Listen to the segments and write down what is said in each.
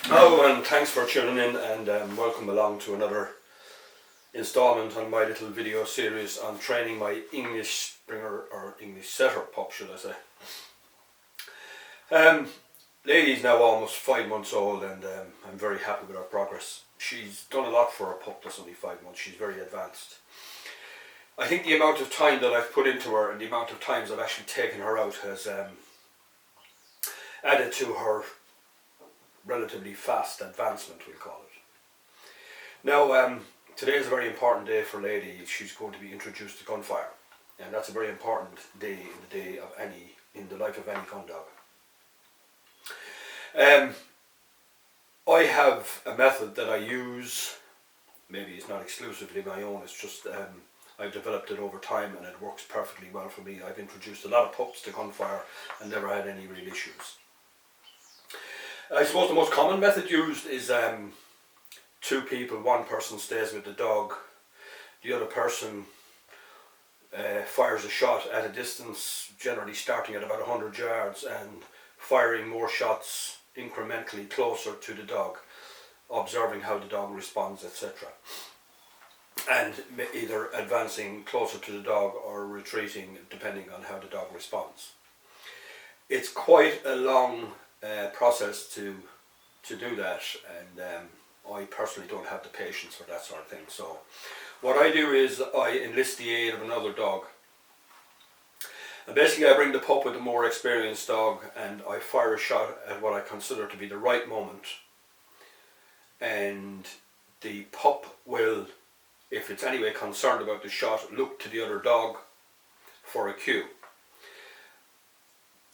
Oh, and thanks for tuning in, and welcome along to another installment on my little video series on training my English Springer, or English Setter pup, should I say. Lady's now almost 5 months old, and I'm very happy with her progress. She's done a lot for a pup that's only 5 months. She's very advanced. I think the amount of time that I've put into her and the amount of times I've actually taken her out has added to her relatively fast advancement, we'll call it. Now, today is a very important day for Lady. She's going to be introduced to Gunfire, and that's a very important day in the life of any gun dog. I have a method that I use. Maybe it's not exclusively my own, it's just I've developed it over time and it works perfectly well for me. I've introduced a lot of pups to Gunfire and never had any real issues. I suppose the most common method used is two people. One person stays with the dog, the other person fires a shot at a distance, generally starting at about 100 yards and firing more shots incrementally closer to the dog, observing how the dog responds, etc. And either advancing closer to the dog or retreating depending on how the dog responds. It's quite a long process to do that, and I personally don't have the patience for that sort of thing. So what I do is I enlist the aid of another dog, and basically I bring the pup with a more experienced dog and I fire a shot at what I consider to be the right moment, and the pup will, if it's anyway concerned about the shot, look to the other dog for a cue.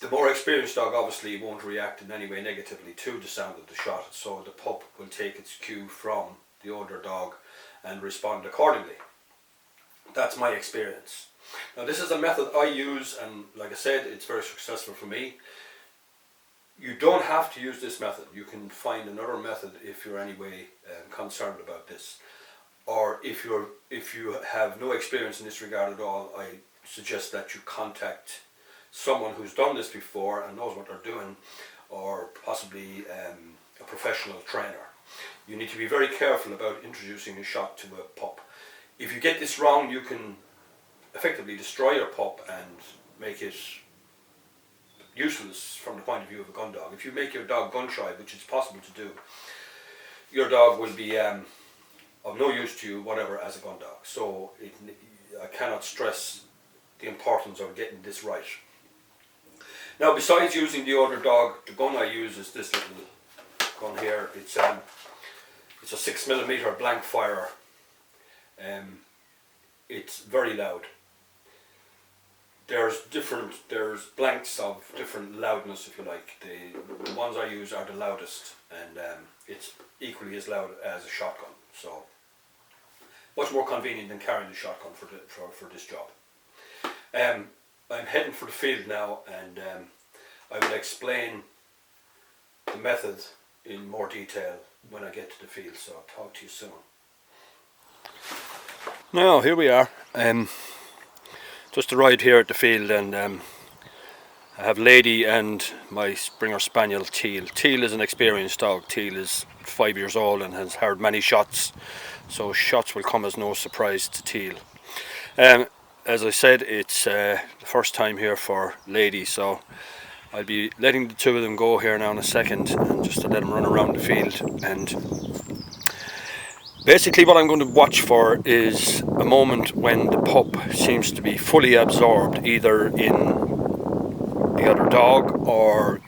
The more experienced dog obviously won't react in any way negatively to the sound of the shot, so the pup will take its cue from the older dog and respond accordingly. That's my experience. Now, this is a method I use, and like I said, it's very successful for me. You don't have to use this method. You can find another method if you're anyway concerned about this. Or if you have no experience in this regard at all, I suggest that you contact someone who's done this before and knows what they're doing, or possibly a professional trainer. You need to be very careful about introducing a shot to a pup. If you get this wrong, you can effectively destroy your pup and make it useless from the point of view of a gun dog. If you make your dog gun shy, which is possible to do, your dog will be of no use to you whatever as a gun dog. So I cannot stress the importance of getting this right. Now, besides using the older dog, the gun I use is this little gun here. It's a 6mm blank fire. It's very loud. There's blanks of different loudness, if you like. The ones I use are the loudest, and it's equally as loud as a shotgun. So much more convenient than carrying the shotgun for this job. I'm heading for the field now, and I will explain the method in more detail when I get to the field, so I'll talk to you soon. Now, here we are. Just arrived here at the field, and I have Lady and my Springer Spaniel Teal. Teal is an experienced dog. Teal is 5 years old and has heard many shots, so shots will come as no surprise to Teal. As I said, it's the first time here for Lady, so I'll be letting the two of them go here now in a second, and just to let them run around the field. And basically what I'm going to watch for is a moment when the pup seems to be fully absorbed, either in the other dog or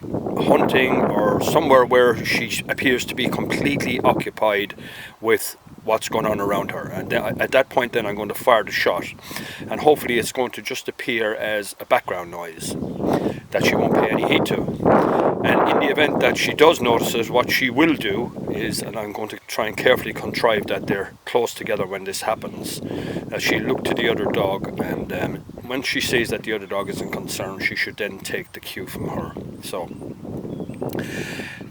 hunting or somewhere where she appears to be completely occupied with what's going on around her, and at that point then I'm going to fire the shot, and hopefully it's going to just appear as a background noise that she won't pay any heed to. And in the event that she does notice it, what she will do is, and I'm going to try and carefully contrive that they're close together when this happens, that she'll look to the other dog, and when she sees that the other dog isn't concerned, she should then take the cue from her. So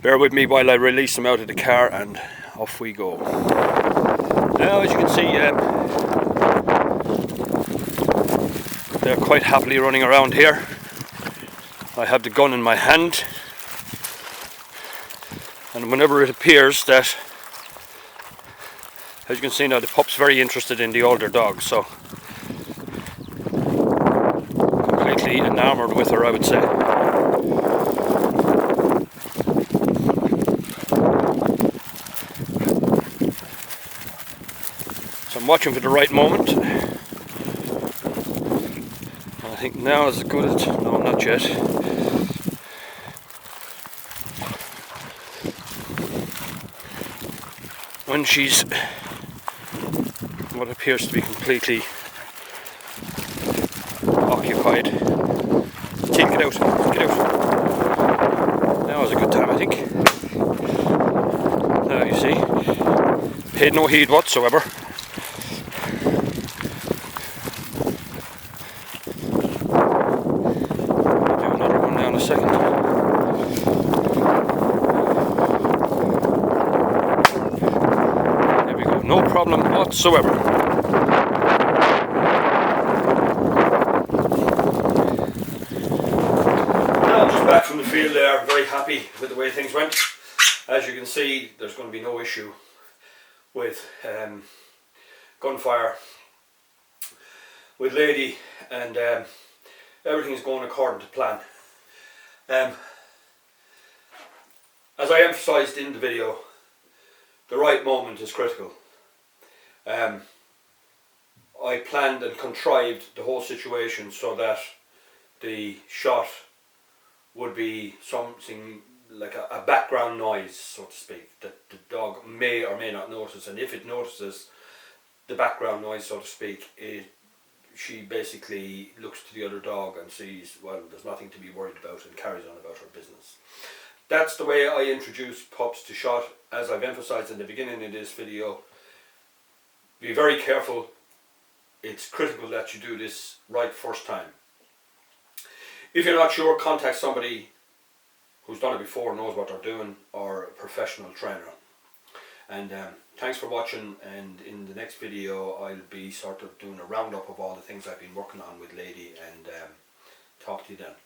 bear with me while I release them out of the car, and off we go. Now, as you can see, they're quite happily running around here. I have the gun in my hand, And whenever it appears that, as you can see now, the pup's very interested in the older dog, so completely enamored with her, I would say. So I'm watching for the right moment. I think now is as good as, no, not yet. When she's what appears to be completely occupied. Take it out, get out. Now is a good time, I think. Now you see, paid no heed whatsoever. I'll do another one now in a second. There we go, no problem whatsoever. Back from the field there, very happy with the way things went. As you can see, there's going to be no issue with gunfire with Lady, and everything's going according to plan. As I emphasised in the video, the right moment is critical. I planned and contrived the whole situation so that the shot would be something like a background noise, so to speak, that the dog may or may not notice, and if it notices the background noise, so to speak, she basically looks to the other dog and sees, well, there's nothing to be worried about, and carries on about her business. That's the way I introduce pups to shot. As I've emphasised in the beginning of this video, be very careful. It's critical that you do this right first time. If you're not sure, contact somebody who's done it before, knows what they're doing, or a professional trainer. And thanks for watching, and in the next video I'll be sort of doing a roundup of all the things I've been working on with Lady, and talk to you then.